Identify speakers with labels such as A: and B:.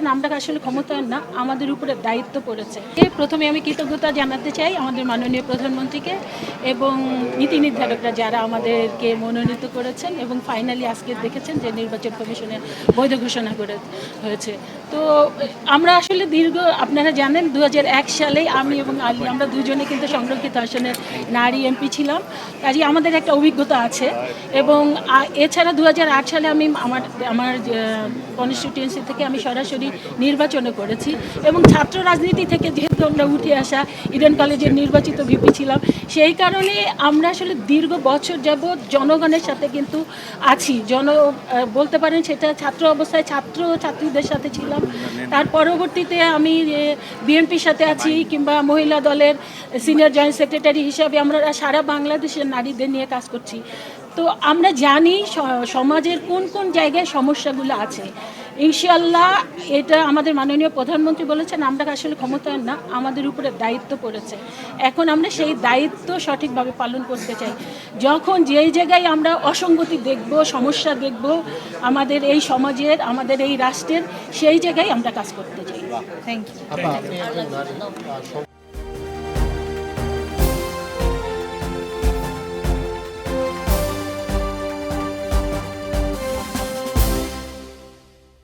A: বলেছেন আমরা আসলে ক্ষমতায়ন না, আমাদের উপরে দায়িত্ব পড়েছে। প্রথমে আমি কৃতজ্ঞতা জানাতে চাই আমাদের মাননীয় প্রধানমন্ত্রীকে এবং নীতি নির্ধারকরা যারা আমাদেরকে মনোনীত করেছেন এবং ফাইনালি আজকে দেখেছেন যে নির্বাচন কমিশনের বৈধ ঘোষণা করে হয়েছে। তো আমরা আসলে আপনারা জানেন 2001 সালে আমি এবং আলী আমরা দুজনে কিন্তু সংরক্ষিত আসনের নারী এমপি ছিলাম, কাজে আমাদের একটা অভিজ্ঞতা আছে। এবং এছাড়া 2008 সালে আমি আমার কনস্টিটিউয়েন্সি থেকে আমি সরাসরি নির্বাচনও করেছি এবং ছাত্র রাজনীতি থেকে যেহেতু আমরা উঠে আসা ইডেন কলেজের নির্বাচিত ভিপি ছিলাম, সেই কারণে আমরা আসলে দীর্ঘ বছর যাবৎ জনগণের সাথে কিন্তু আছি। বলতে পারেন সেটা ছাত্র অবস্থায় ছাত্রীদের সাথে ছিলাম, তার পরবর্তীতে আমি বিএনপির সাথে আছি, কিংবা মহিলা দলের সিনিয়র জয়েন্ট সেক্রেটারি হিসাবে আমরা সারা বাংলাদেশের নারীদের নিয়ে কাজ করছি। তো আমরা জানি সমাজের কোন কোন জায়গায় সমস্যাগুলো আছে। ইনশাআল্লাহ এটা আমাদের মাননীয় প্রধানমন্ত্রী বলেছেন আমরা আসলে ক্ষমতায়ন না, আমাদের উপরে দায়িত্ব পড়েছে। এখন আমরা সেই দায়িত্ব সঠিকভাবে পালন করতে চাই। যখন যেই জায়গায় আমরা অসঙ্গতি দেখব, সমস্যা দেখব আমাদের এই সমাজের, আমাদের এই রাষ্ট্রের, সেই জায়গায় আমরা কাজ করতে চাই। Thank you.